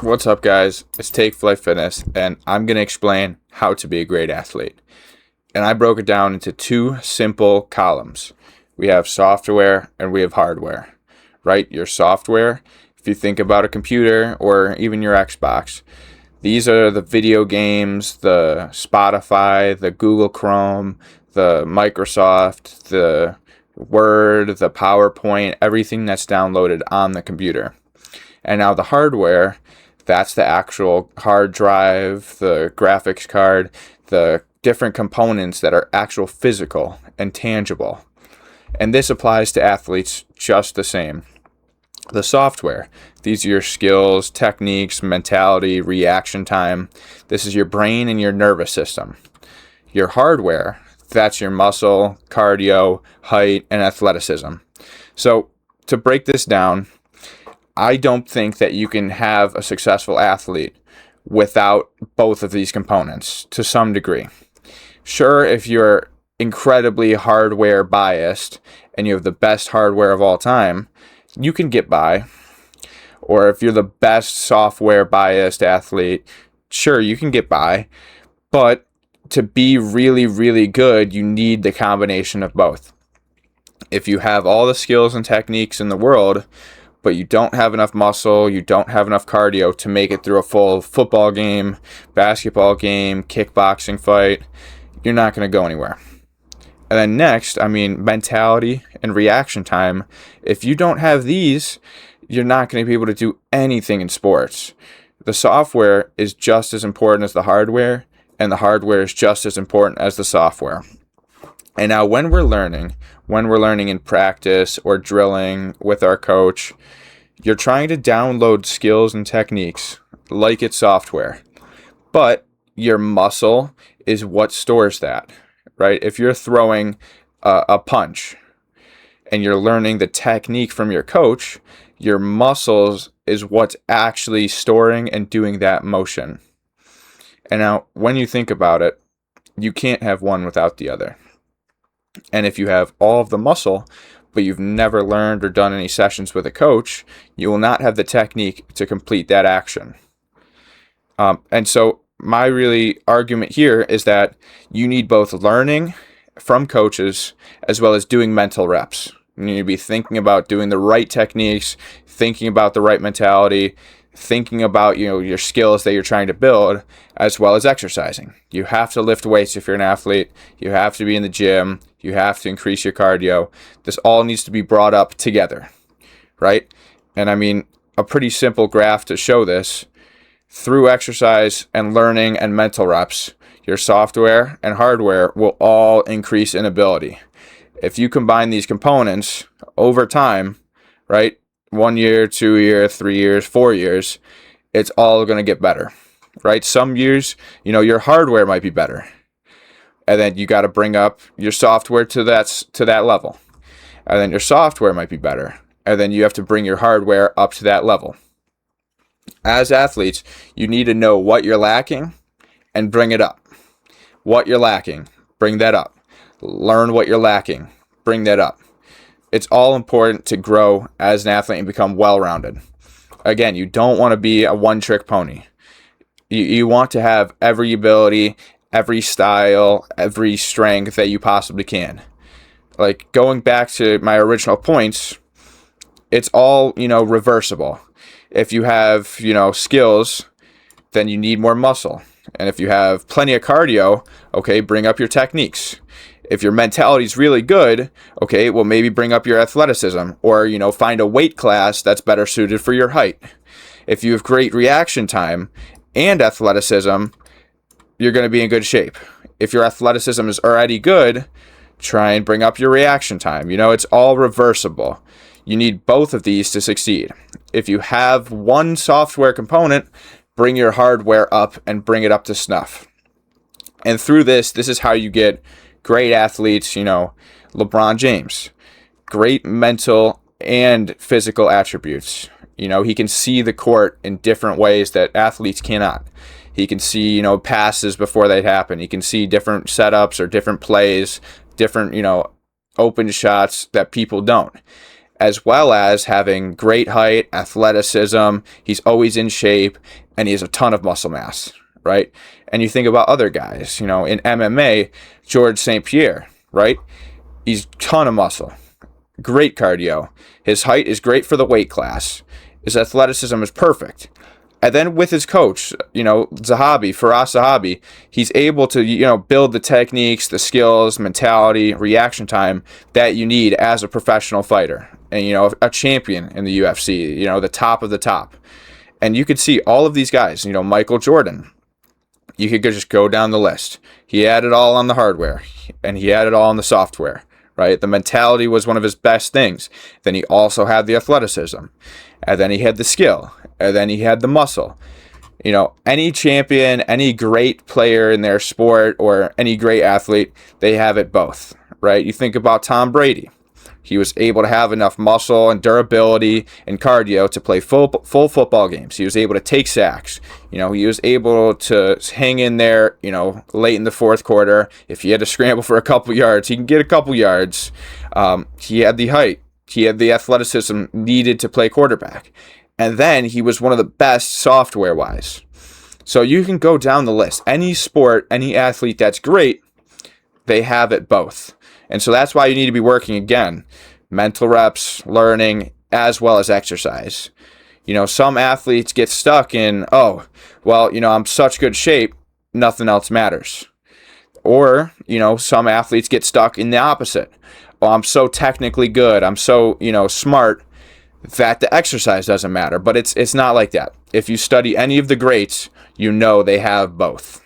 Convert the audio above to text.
What's up, guys? It's Take Flight Fitness, and I'm going to explain how to be a great athlete. And I broke it down into two simple columns. We have software and we have hardware, right? Your software, if you think about a computer or even your Xbox, these are the video games, the Spotify, the Google Chrome, the Microsoft, the Word, the PowerPoint, everything that's downloaded on the computer. And now the hardware, that's the actual hard drive, the graphics card, the different components that are actual physical and tangible. And this applies to athletes just the same. The software, these are your skills, techniques, mentality, reaction time. This is your brain and your nervous system. Your hardware, that's your muscle, cardio, height, and athleticism. So to break this down, I don't think that you can have a successful athlete without both of these components to some degree. Sure, if you're incredibly hardware biased and you have the best hardware of all time, you can get by. Or if you're the best software biased athlete, sure, you can get by. But to be really, really good, you need the combination of both. If you have all the skills and techniques in the world, but you don't have enough muscle, you don't have enough cardio to make it through a full football game, basketball game, kickboxing fight, you're not going to go anywhere. And then next, mentality and reaction time. If you don't have these, you're not going to be able to do anything in sports. The software is just as important as the hardware, and the hardware is just as important as the software. And now when we're learning in practice or drilling with our coach, you're trying to download skills and techniques like it's software. But your muscle is what stores that, right? If you're throwing a punch and you're learning the technique from your coach, your muscles is what's actually storing and doing that motion. And now when you think about it, you can't have one without the other. And if you have all of the muscle, but you've never learned or done any sessions with a coach, you will not have the technique to complete that action. And so my really argument here is that you need both learning from coaches as well as doing mental reps. You need to be thinking about doing the right techniques, thinking about the right mentality, thinking about your skills that you're trying to build, as well as exercising. You have to lift weights if you're an athlete. You have to be in the gym. You have to increase your cardio. This all needs to be brought up together, right? And a pretty simple graph to show this. Through exercise and learning and mental reps, your software and hardware will all increase in ability. If you combine these components over time, right? 1 year, 2 years, 3 years, 4 years, it's all going to get better, right? Some years, your hardware might be better. And then you got to bring up your software to that level. And then your software might be better. And then you have to bring your hardware up to that level. As athletes, you need to know what you're lacking and bring it up. What you're lacking, bring that up. Learn what you're lacking, bring that up. It's all important to grow as an athlete and become well-rounded. Again, you don't want to be a one-trick pony. You want to have every ability, every style, every strength that you possibly can. Like going back to my original points, it's all, reversible. If you have, skills, then you need more muscle. And if you have plenty of cardio, okay, bring up your techniques. If your mentality is really good, okay, well, maybe bring up your athleticism or, find a weight class that's better suited for your height. If you have great reaction time and athleticism, you're going to be in good shape. If your athleticism is already good, try and bring up your reaction time. It's all reversible. You need both of these to succeed. If you have one software component, bring your hardware up and bring it up to snuff. And through this is how you get great athletes, LeBron James, great mental and physical attributes. He can see the court in different ways that athletes cannot. He can see, passes before they happen. He can see different setups or different plays, different, open shots that people don't. as well as having great height, athleticism. He's always in shape, and he has a ton of muscle mass, right? And you think about other guys, in MMA, George St. Pierre, right? He's a ton of muscle, great cardio. His height is great for the weight class. His athleticism is perfect. And then with his coach, Zahabi, Firas Zahabi, he's able to, build the techniques, the skills, mentality, reaction time that you need as a professional fighter. And, a champion in the UFC, the top of the top. And you could see all of these guys, Michael Jordan. You could just go down the list. He had it all on the hardware, and he had it all on the software, right? The mentality was one of his best things. Then he also had the athleticism. And then he had the skill. And then he had the muscle. Any champion, any great player in their sport, or any great athlete, they have it both, right? You think about Tom Brady. He was able to have enough muscle and durability and cardio to play full football games. He was able to take sacks. He was able to hang in there, late in the fourth quarter. If he had to scramble for a couple yards, he can get a couple yards. He had the height. He had the athleticism needed to play quarterback. And then he was one of the best software-wise. So you can go down the list. Any sport, any athlete that's great, they have it both. And so that's why you need to be working, again, mental reps, learning, as well as exercise. Some athletes get stuck in, I'm such good shape, nothing else matters. Or, some athletes get stuck in the opposite. Oh, I'm so technically good, I'm so, smart, that the exercise doesn't matter. But it's not like that. If you study any of the greats, they have both.